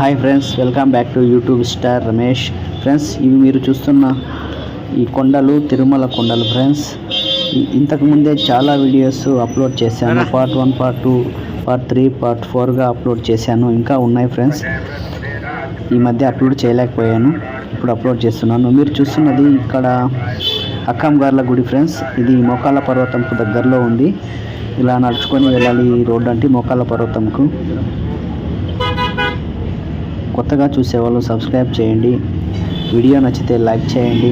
Hi friends, welcome back to YouTube star Ramesh. Friends, ఇవి మీరు చూస్తున్న ఈ కొండలు తిరుమల కొండలు ఫ్రెండ్స్. ఇంతకుముందే చాలా వీడియోస్ అప్లోడ్ చేశాను. పార్ట్ 1, పార్ట్ 2, పార్ట్ 3, పార్ట్ 4గా అప్లోడ్ చేశాను. ఇంకా ఉన్నాయి ఫ్రెండ్స్. ఈ మధ్య అప్లోడ్ చేయలేకపోయాను, ఇప్పుడు అప్లోడ్ చేస్తున్నాను. మీరు చూస్తున్నది ఇక్కడ అక్కంగార్ల గుడి ఫ్రెండ్స్. ఇది మోకాళ్ళ పర్వతంకు దగ్గరలో ఉంది. ఇలా నడుచుకొని వెళ్ళాలి ఈ రోడ్డు అంటే మోకాళ్ళ పర్వతంకు. కొత్తగా చూసేవాళ్ళు సబ్స్క్రైబ్ చేయండి, వీడియో నచ్చితే లైక్ చేయండి,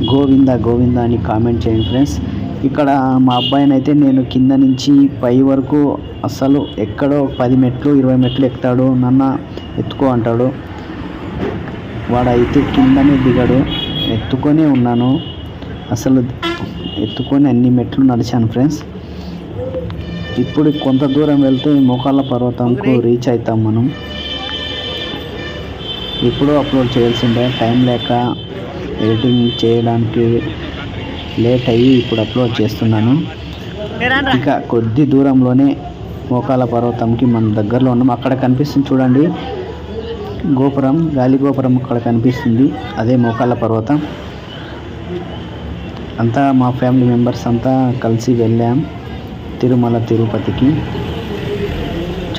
గోవింద గోవింద అని కామెంట్ చేయండి ఫ్రెండ్స్. ఇక్కడ మా అబ్బాయిని అయితే నేను కింద నుంచి పై వరకు అసలు ఎక్కడో 10 మెట్లు 20 మెట్లు ఎక్కుతాడు. నాన్న ఎత్తుకో అంటాడు. వాడైతే కిందనే దిగడు, ఎత్తుకొనే ఉన్నాను. అసలు ఎత్తుకొని అన్ని మెట్లు నడిచాను ఫ్రెండ్స్. ఇప్పుడు కొంత దూరం వెళ్తే మోకాళ్ళ పర్వతంకు రీచ్ అవుతాం మనం. ఇప్పుడు అప్లోడ్ చేయాల్సిందే, టైం లేక ఎడిటింగ్ చేయడానికి లేట్ అయ్యి ఇప్పుడు అప్లోడ్ చేస్తున్నాను. ఇక కొద్ది దూరంలోనే మోకాళ్ళ పర్వతంకి మన దగ్గరలో ఉన్నాం. అక్కడ కనిపిస్తుంది చూడండి గోపురం, గాలి గోపురం అక్కడ కనిపిస్తుంది, అదే మోకాళ్ళ పర్వతం. అంతా మా ఫ్యామిలీ మెంబర్స్ అంతా కలిసి వెళ్ళాం తిరుమల తిరుపతికి.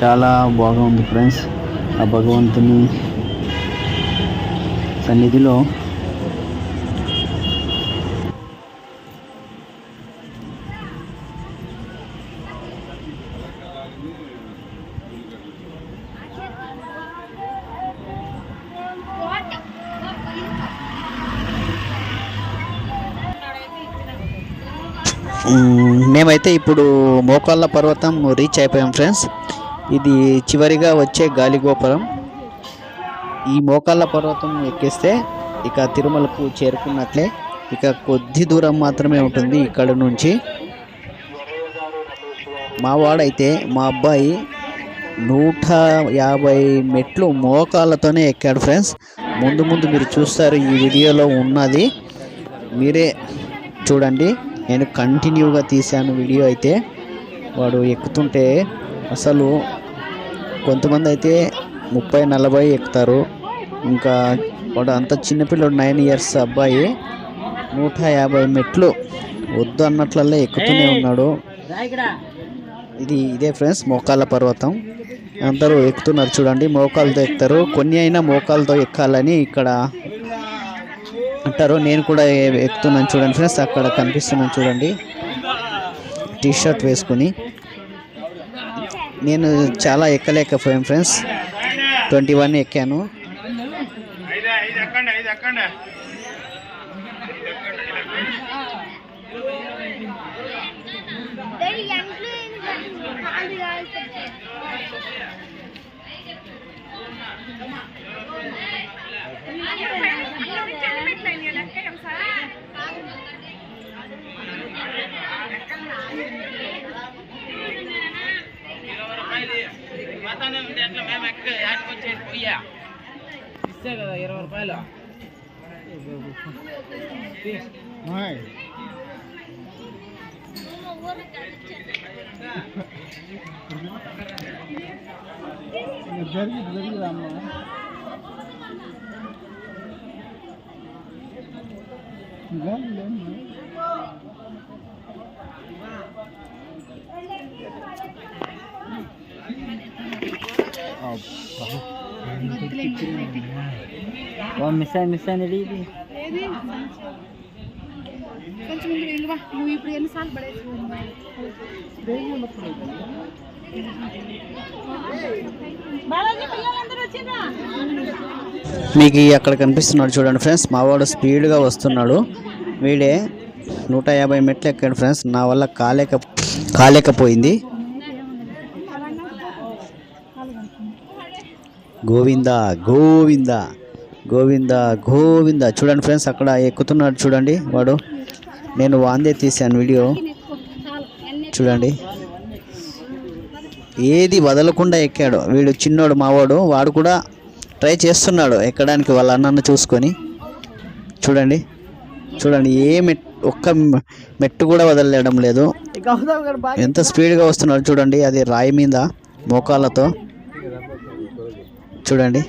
చాలా బాగుంది ఫ్రెండ్స్. ఆ భగవంతుని సన్నిధిలో మేమైతే ఇప్పుడు మోకాళ్ళ పర్వతం రీచ్ అయిపోయాం ఫ్రెండ్స్. ఇది చివరిగా వచ్చే గాలిగోపురం. ఈ మోకాళ్ళ పర్వతం ఎక్కిస్తే ఇక తిరుమలకు చేరుకున్నట్లే. ఇక కొద్ది దూరం మాత్రమే ఉంటుంది ఇక్కడ నుంచి. మా వాడైతే మా అబ్బాయి 150 మెట్లు మోకాళ్ళతోనే ఎక్కాడు ఫ్రెండ్స్. ముందు మీరు చూస్తారు, ఈ వీడియోలో ఉన్నది మీరే చూడండి. నేను కంటిన్యూగా తీశాను వీడియో. అయితే వాడు ఎక్కుతుంటే అసలు కొంతమంది అయితే 30-40 ఎక్కుతారు. ఇంకా వాడు అంత చిన్నపిల్లడు 9 ఇయర్స్ అబ్బాయి 150 మెట్లు వద్దు అన్నట్లల్లో ఎక్కుతూనే ఉన్నాడు. ఇదే ఫ్రెండ్స్ మోకాళ్ళ పర్వతం. అందరూ ఎక్కుతున్నారు చూడండి, మోకాళ్ళతో ఎక్కుతారు. కొన్ని అయినా మోకాళ్ళతో ఎక్కాలని ఇక్కడ అంటారు. నేను కూడా ఎక్కుతున్నాను చూడండి ఫ్రెండ్స్. అక్కడ కనిపిస్తున్నాను చూడండి, టీ షర్ట్ వేసుకుని. నేను చాలా ఎక్కలేకపోయాను ఫ్రెండ్స్, 21 ఎక్కాను. ఇస్తే కదా 20 రూపాయలు. జరిగిదమ్మా మిస్ అయ్యి ఇది కొంచెం నువ్వు ఇప్పుడు ఎన్నిసార్లు పడేసి మీకు అక్కడ కనిపిస్తున్నాడు చూడండి ఫ్రెండ్స్. మావాడు స్పీడ్గా వస్తున్నాడు. వీడే 150 మెట్లు ఎక్కాడు ఫ్రెండ్స్. నా వల్ల కాలేకపోయింది. గోవింద గోవింద గోవింద గోవింద. చూడండి ఫ్రెండ్స్, అక్కడ ఎక్కుతున్నాడు చూడండి వాడు. నేను వాందే తీశాను వీడియో చూడండి. ఏది వదలకుండా ఎక్కాడు వీడు, చిన్నోడు మావాడు. వాడు కూడా ట్రై చేస్తున్నాడు ఎక్కడానికి వాళ్ళ అన్నను చూసుకొని. చూడండి ఒక్క మెట్టు కూడా వదలలేడం లేదు. ఎంత స్పీడ్గా వస్తున్నాడు చూడండి. అది రాయి మీద మోకాళ్ళతో చూడండి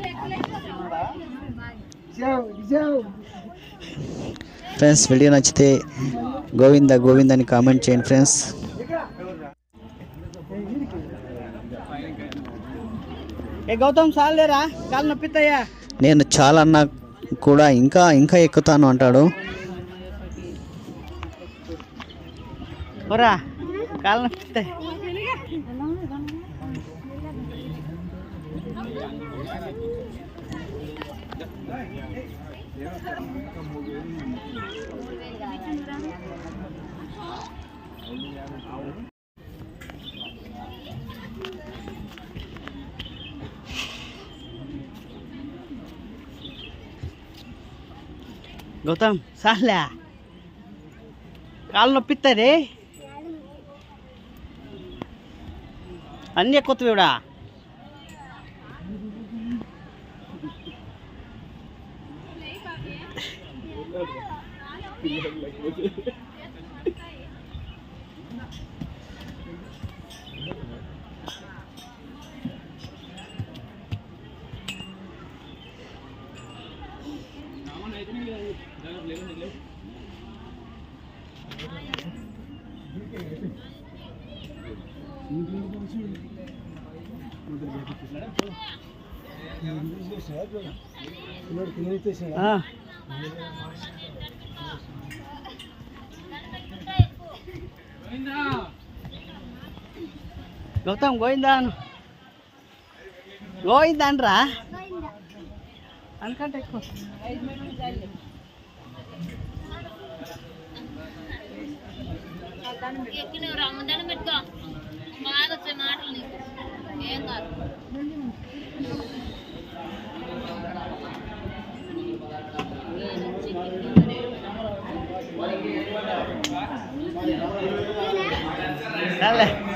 ఫ్రెండ్స్. వీడియో నచ్చితే గోవింద గోవింద అని కామెంట్ చేయండి ఫ్రెండ్స్. ఏ గౌతమ్ సాలేరా కాలు నొప్పితాయా? నేను చాలా అన్నా కూడా ఇంకా ఇంకా ఎక్కుతాను అంటాడు. ఓరా కాలు నొప్పితాయి. గౌతమ్ సాలే కాళ్ళు నొప్పిస్తుంది. అన్నీ ఎక్కువ ఇవిడా. గౌతమ్ గోయిందా గోయిందా అనరా అనుకంటే ఎక్కువ. Dale.